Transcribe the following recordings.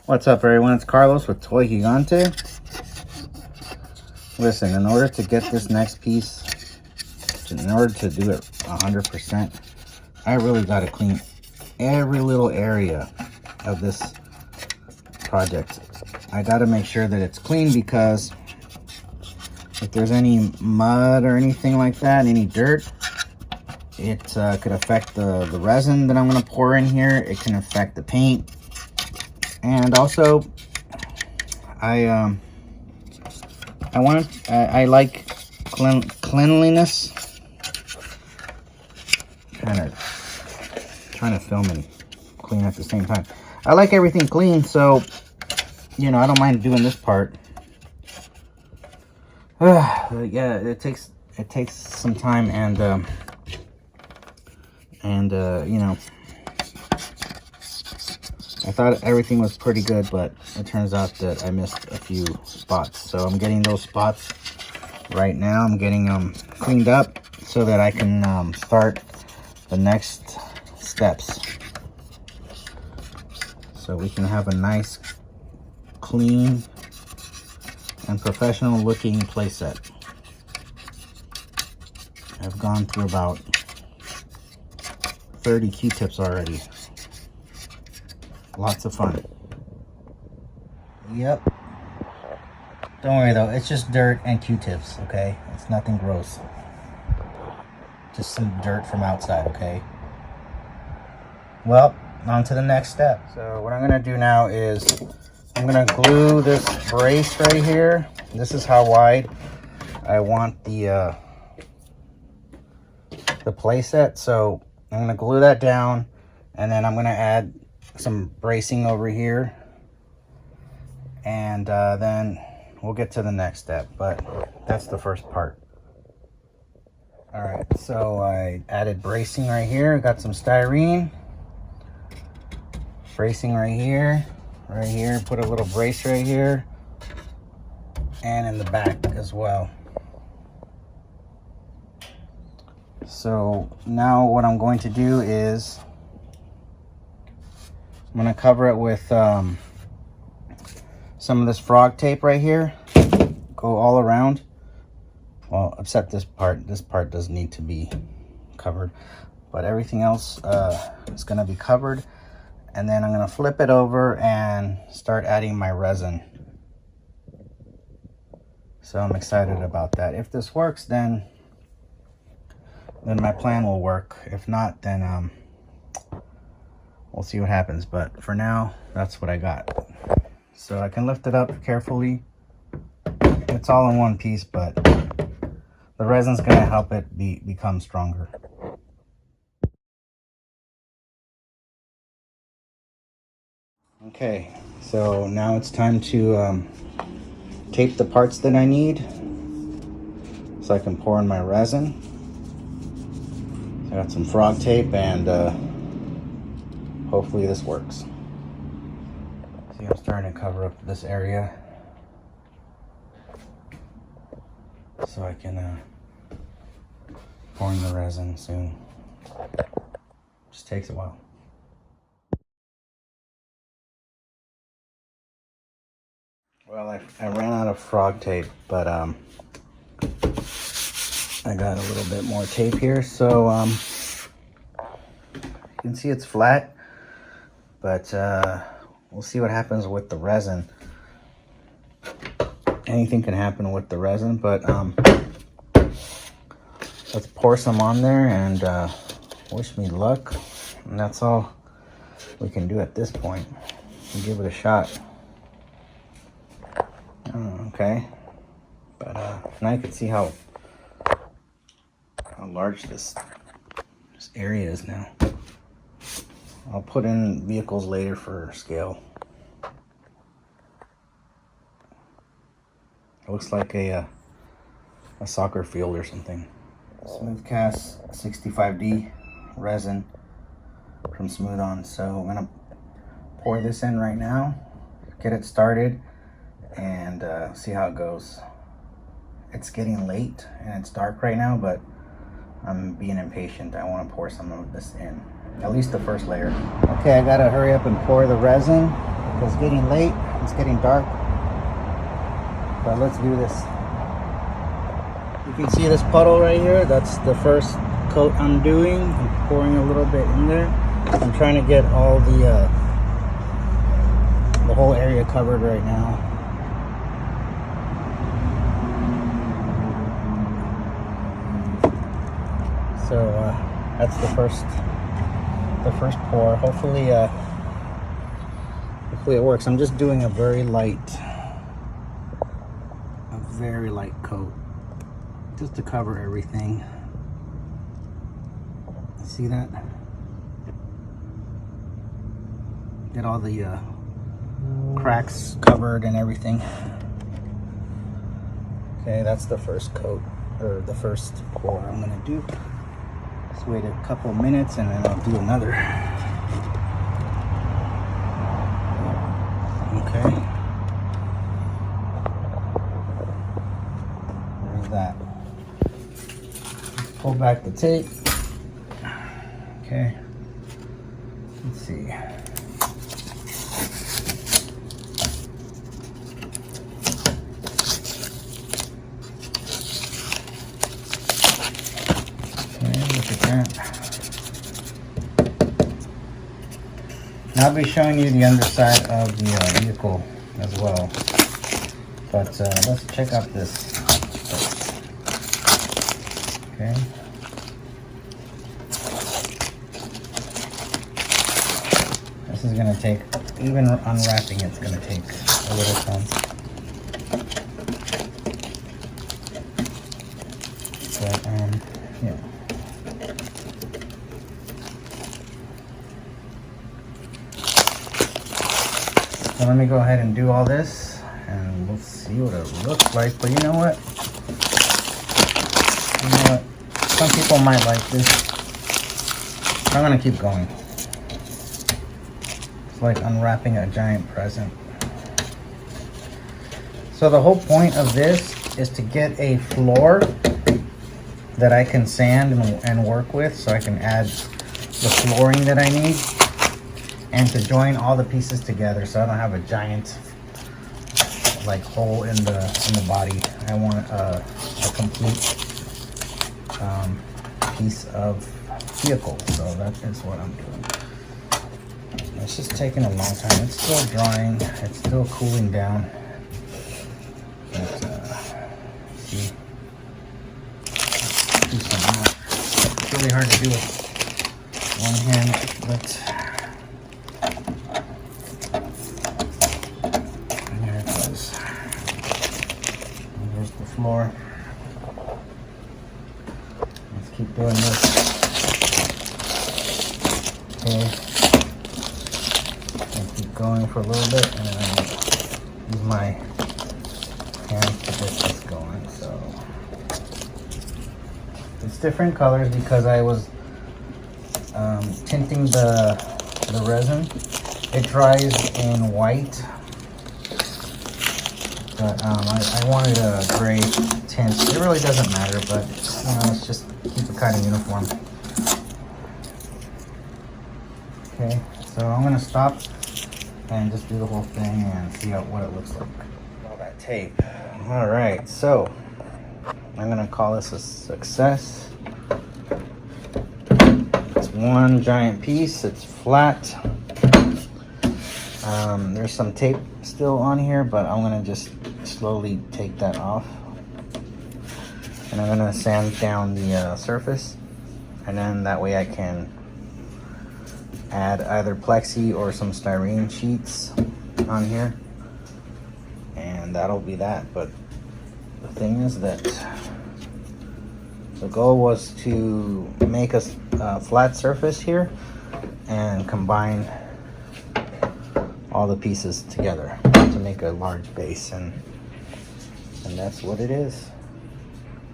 What's up, everyone? It's Carlos with Toy Gigante. Listen, in order to get this next piece, in order to do it 100%, I really got to clean every little area of this project. I got to make sure that it's clean, because if there's any mud or anything like that, any dirt, it could affect the resin that I'm going to pour in here. It can affect the paint. And also, I like cleanliness. Trying to film and clean at the same time. I like everything clean, so you know, I don't mind doing this part. Yeah, it takes some time, and you know, I thought everything was pretty good, but it turns out that I missed a few spots. So I'm getting those spots right now. I'm getting them cleaned up so that I can start the next steps. So we can have a nice, clean, and professional looking playset. I've gone through about 30 Q-tips already. Lots of fun. Yep. Don't worry though, it's just dirt and Q-tips, okay? It's nothing gross. Just some dirt from outside, okay? Well, on to the next step. So what I'm gonna do now is I'm gonna glue this brace right here. This is how wide I want the playset. So I'm gonna glue that down, and then I'm gonna add some bracing over here, and then we'll get to the next step, but that's the first part. All right, so I added bracing right here. Got some styrene, bracing right here, put a little brace right here, and in the back as well. So now what I'm going to do is I'm going to cover it with some of this frog tape right here. Go all around. Well, except this part. This part does need to be covered. But everything else is going to be covered. And then I'm going to flip it over and start adding my resin. So I'm excited about that. If this works, then my plan will work. If not, then we'll see what happens, but for now, that's what I got. So I can lift it up carefully. It's all in one piece, but the resin's gonna help it become stronger. Okay, so now it's time to tape the parts that I need so I can pour in my resin. I got some frog tape, and hopefully this works. See, I'm starting to cover up this area so I can pour in the resin soon. Just takes a while. Well, I ran out of frog tape, but I got a little bit more tape here. So you can see it's flat, but we'll see what happens with the resin. Anything can happen with the resin, but let's pour some on there and wish me luck. And that's all we can do at this point. We'll give it a shot. Okay, but now you can see how large this area is now. I'll put in vehicles later for scale. It looks like a soccer field or something. Smooth Cast 65D resin from Smooth On. So I'm gonna pour this in right now, get it started, and see how it goes. It's getting late and it's dark right now, but I'm being impatient. I want to pour some of this in, at least the first layer. Okay, I gotta hurry up and pour the resin. It's getting late, it's getting dark, but let's do this. You can see this puddle right here. That's the first coat I'm doing. I'm pouring a little bit in there. I'm trying to get all the whole area covered right now. So that's the first pour. Hopefully it works. I'm just doing a very light coat just to cover everything. See that? Get all the cracks covered and everything. Okay, that's the first coat, or the first pour I'm gonna do. Just wait a couple minutes and then I'll do another. Okay. There's that. Pull back the tape. Okay. Let's see. And I'll be showing you the underside of the vehicle as well. But let's check out this first. Okay. This is gonna take, even unwrapping it's gonna take a little time. But yeah. So let me go ahead and do all this and we'll see what it looks like. But you know what? Some people might like this. I'm gonna keep going. It's like unwrapping a giant present. So the whole point of this is to get a floor that I can sand and work with, so I can add the flooring that I need, and to join all the pieces together so I don't have a giant like hole in the body. I want a complete piece of vehicle, so that is what I'm doing. It's just taking a long time. It's still drying, it's still cooling down. But see, do some more. It's really hard to do with one hand, but there it goes. And there's the floor. Let's keep doing this. Okay. I'll keep going for a little bit, and then I'll use my hands to get this going. So it's different colors because I was tinting the resin. It dries in white, but I wanted a gray tint. It really doesn't matter, but you know, it's just keep it kind of uniform. Okay, so I'm gonna stop and just do the whole thing and see what it looks like. All that tape. All right, so I'm gonna call this a success. It's one giant piece. It's flat. There's some tape still on here, but I'm gonna just slowly take that off, and I'm gonna sand down the surface, and then that way I can add either plexi or some styrene sheets on here, and that'll be that. But the thing is that the goal was to make a flat surface here and combine all the pieces together to make a large base, and that's what it is.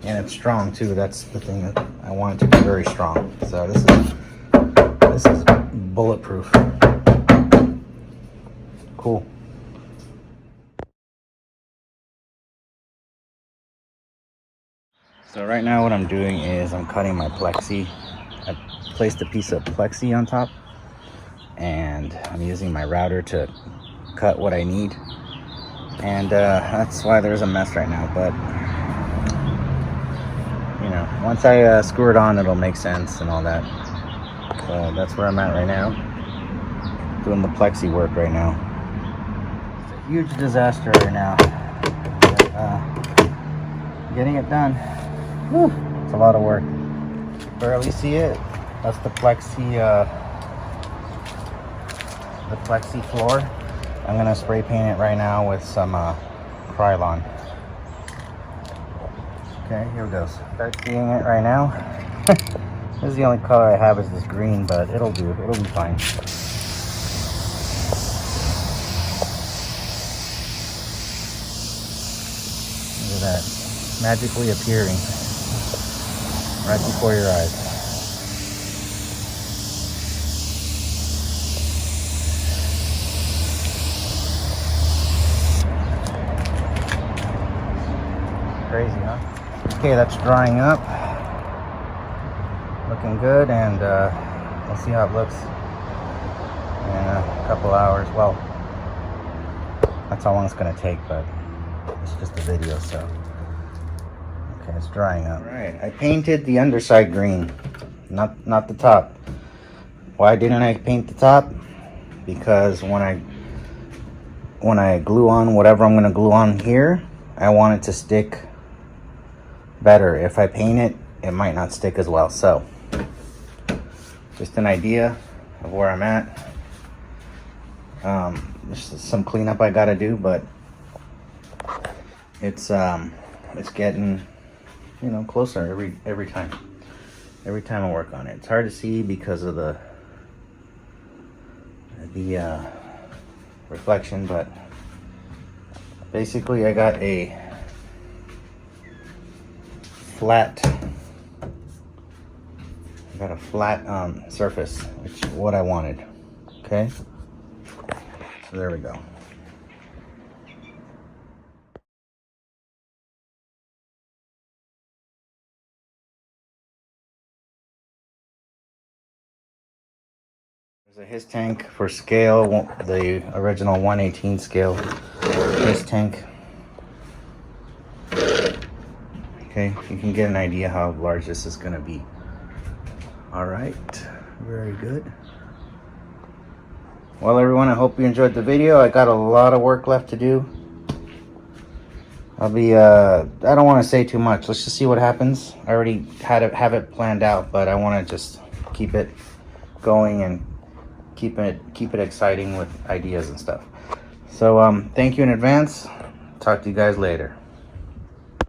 And it's strong too. That's the thing that I want it to be very strong. So this is bulletproof. Cool. So right now what I'm doing is I'm cutting my plexi. I placed a piece of plexi on top, and I'm using my router to cut what I need. And that's why there's a mess right now. But, you know, once I screw it on, it'll make sense and all that. So that's where I'm at right now. Doing the plexi work right now. It's a huge disaster right now. But, getting it done. Whew, it's a lot of work. Barely see it. That's the plexi floor. I'm gonna spray paint it right now with some Krylon. Okay, here it goes. Start seeing it right now. This is the only color I have is this green, but it'll do. It'll be fine. Look at that. Magically appearing right before your eyes. Crazy, huh? Okay, that's drying up. Looking good, and we'll see how it looks in a couple hours. Well, that's how long it's gonna take, but it's just a video, so. Okay, it's drying up. All right, I painted the underside green, not the top. Why didn't I paint the top? Because when I glue on whatever I'm gonna glue on here, I want it to stick better. If I paint it, it might not stick as well. So just an idea of where I'm at. There's some cleanup I gotta do, but it's getting, you know, closer every time I work on it. It's hard to see because of the reflection, but basically I got a flat surface, which is what I wanted. Okay, so there we go. There's a his tank for scale, the original 1/18 scale his tank. Okay, you can get an idea how large this is gonna be. All right, very good. Well, everyone, I hope you enjoyed the video. I got a lot of work left to do. I'll be, I don't want to say too much. Let's just see what happens. I already have it planned out, but I want to just keep it going and keep it exciting with ideas and stuff. So, thank you in advance. Talk to you guys later.